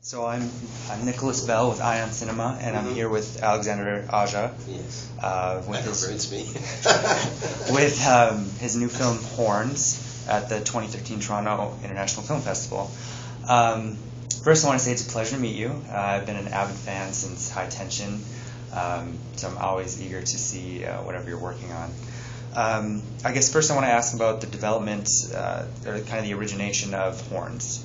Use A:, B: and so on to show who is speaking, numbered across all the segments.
A: So I'm Nicholas Bell with Ion Cinema, and I'm here with Alexandre Aja.
B: Yes.
A: It's
B: me.
A: with his new film Horns at the 2013 Toronto International Film Festival. First, I want to say it's a pleasure to meet you. I've been an avid fan since High Tension, so I'm always eager to see whatever you're working on. I guess first I want to ask about the development, or kind of the origination of Horns.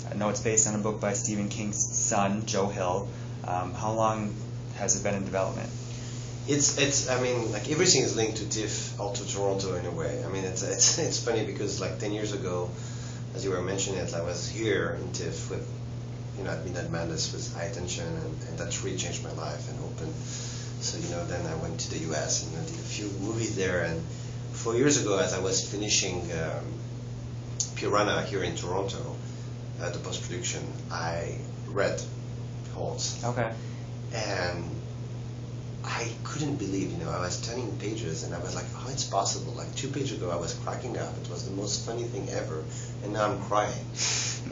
A: I know it's based on a book by Stephen King's son, Joe Hill. How long has it been in development?
B: I mean, like everything is linked to TIFF or to Toronto in a way. I mean, it's funny because like 10 years ago, as you were mentioning it, I was here in TIFF with, at Midnight Madness with High Tension, and that really changed my life and opened. So, then I went to the US and did a few movies there. And 4 years ago, as I was finishing Piranha here in Toronto, the post-production, I read Horns.
A: Okay.
B: And I couldn't believe, I was turning pages and I was like, oh, it's possible. Like 2 pages ago, I was cracking up. It was the most funny thing ever. And now I'm crying.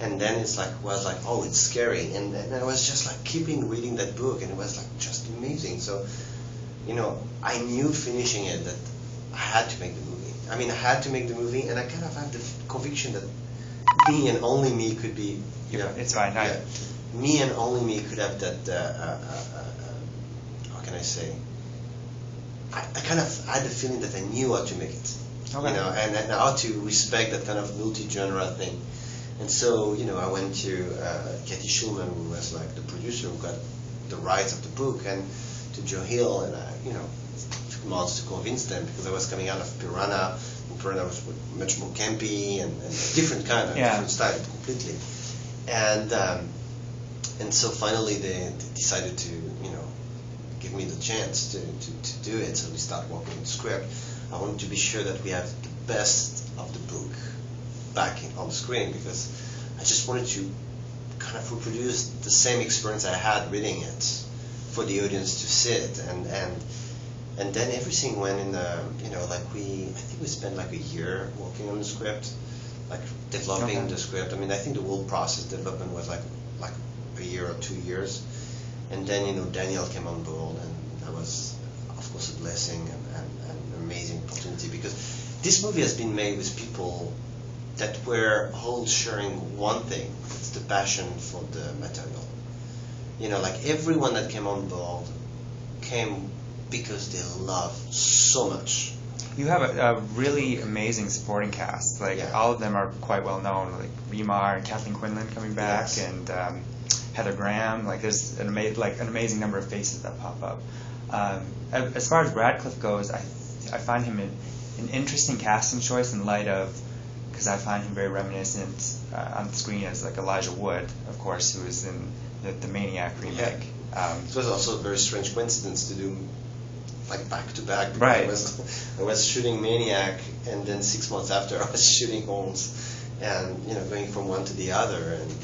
B: And then it's like, oh, it's scary. And I was just like keeping reading that book, and it was like just amazing. So, I knew finishing it that I had to make the movie. I mean, I had to make the movie, and I kind of had the conviction that me and only me could be,
A: It's fine.
B: Yeah, me and only me could have that, how can I say? I kind of had the feeling that I knew how to make it.
A: Okay.
B: And how to respect that kind of multi-genre thing. And so, I went to Cathy Schulman, who was like the producer who got the rights of the book, and to Joe Hill, and it took months to convince them because I was coming out of Piranha, and Piranha was much more campy and different kind of different style completely. And so finally they decided to, give me the chance to do it. So we started working on the script. I wanted to be sure that we have the best of the book back on the screen, because I just wanted to kind of reproduce the same experience I had reading it for the audience to see it, and then everything went in I think we spent like a year working on the script, like developing the script. I mean, I think the whole process development was like a year or 2 years, and then Daniel came on board, and that was of course a blessing and an amazing opportunity, because this movie has been made with people that were all sharing one thing. It's the passion for the material. Like everyone that came on board came because they love so much.
A: You have a really amazing supporting cast. All of them are quite well known. Like Remar and Kathleen Quinlan coming back,
B: yes.
A: And Heather Graham. Like there's an amazing number of faces that pop up. As far as Radcliffe goes, I find him an interesting casting choice in light of, because I find him very reminiscent on the screen as like Elijah Wood, of course, who was in the Maniac remake.
B: Yeah. It was also a very strange coincidence to do like back to back.
A: Right.
B: I was shooting Maniac, and then 6 months after I was shooting Horns, and going from one to the other, and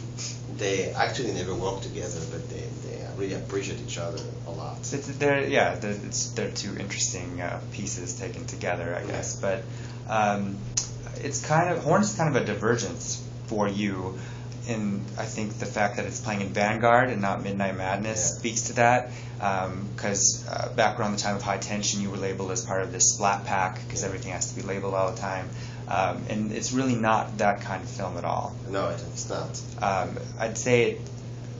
B: they actually never worked together, but they really appreciate each other a lot.
A: They're two interesting pieces taken together, I guess, but. It's Horns is kind of a divergence for you, in I think the fact that it's playing in Vanguard and not Midnight Madness speaks to that, because back around the time of High Tension you were labeled as part of this splat pack because everything has to be labeled all the time, and it's really not that kind of film at all.
B: No, it's not.
A: I'd say,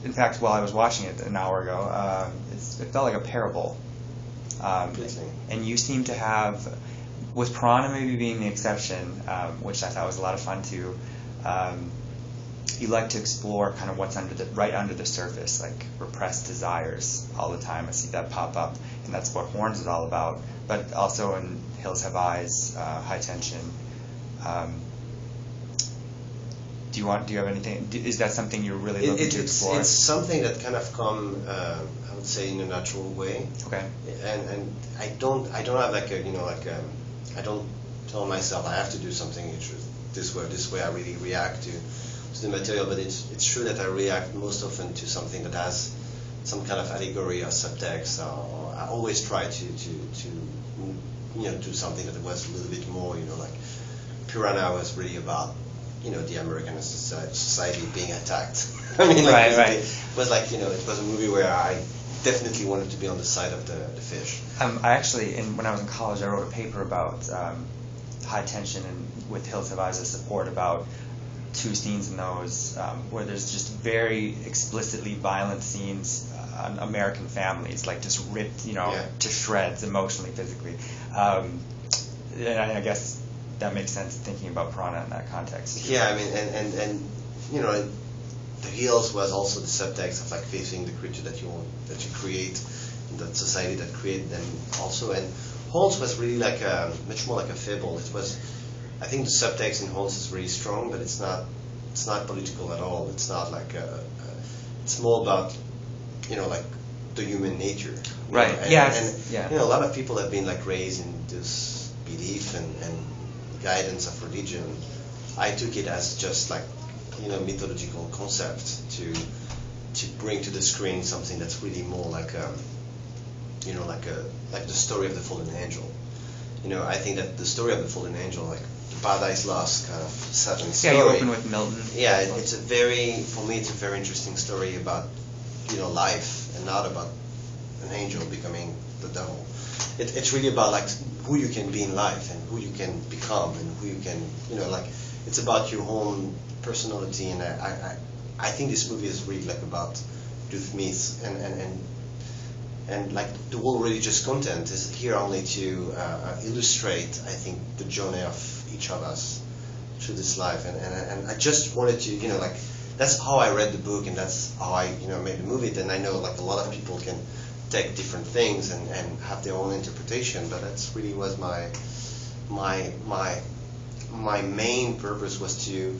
A: in fact, while I was watching it an hour ago, it felt like a parable, and you seem to have, with Piranha maybe being the exception, which I thought was a lot of fun too, you like to explore kind of what's right under the surface, like repressed desires all the time. I see that pop up, and that's what Horns is all about. But also in Hills Have Eyes, High Tension. Do you have anything? Is that something you're really looking to explore?
B: It's something that kind of come, I would say, in a natural way.
A: Okay.
B: And I don't have I don't tell myself I have to do something this way. I really react to the material, but it's true that I react most often to something that has some kind of allegory or subtext. Or I always try to do something that was a little bit more, like Piranha was really about the American society being attacked. I mean, like,
A: right.
B: It was like, it was a movie where I definitely wanted to be on the side of the fish.
A: I actually, when I was in college, I wrote a paper about high tension and with Hills Have Eyes' support about 2 scenes in those where there's just very explicitly violent scenes on American families, like just ripped, to shreds emotionally, physically. And I guess that makes sense thinking about Piranha in that context.
B: Yeah, I mean, and the Hills was also the subtext of like facing the creature that you create, the society that created them also. And Horns was really like much more like a fable. It was, I think the subtext in Horns is really strong, but it's not political at all. It's not like it's more about like the human nature.
A: Right.
B: And a lot of people have been like raised in this belief and guidance of religion. I took it as just like mythological concept to bring to the screen something that's really more like like the story of the fallen angel. I think that the story of the fallen angel, like the Paradise Lost kind of Saturn story.
A: Yeah, you open with Milton.
B: Yeah, for me it's a very interesting story about life and not about an angel becoming the devil. It's really about like who you can be in life and who you can become and who you can like it's about your own personality. And I think this movie is really like about youth myths and like the whole religious content is here only to illustrate, I think, the journey of each of us through this life. And I just wanted to like that's how I read the book and that's how I made the movie. Then I know like a lot of people can take different things and have their own interpretation, but that's really was my main purpose was to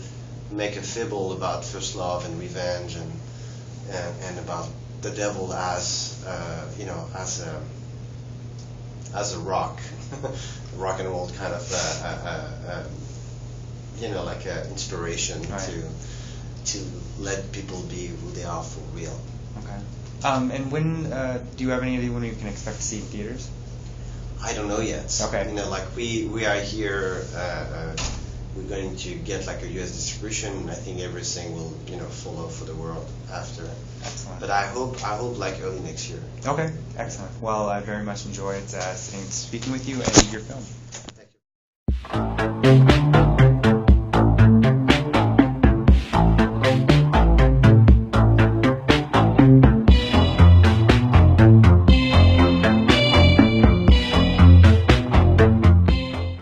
B: make a fable about first love and revenge and about the devil as as a rock and roll kind of like inspiration to let people be who they are for real.
A: Okay. And when do you have any idea when you can expect to see in theaters?
B: I don't know yet.
A: Okay.
B: Like we are here. We're going to get like a US distribution, and I think everything will follow for the world after.
A: Excellent.
B: But I hope like early next year.
A: Okay. Excellent. Well, I very much enjoyed speaking with you and your film.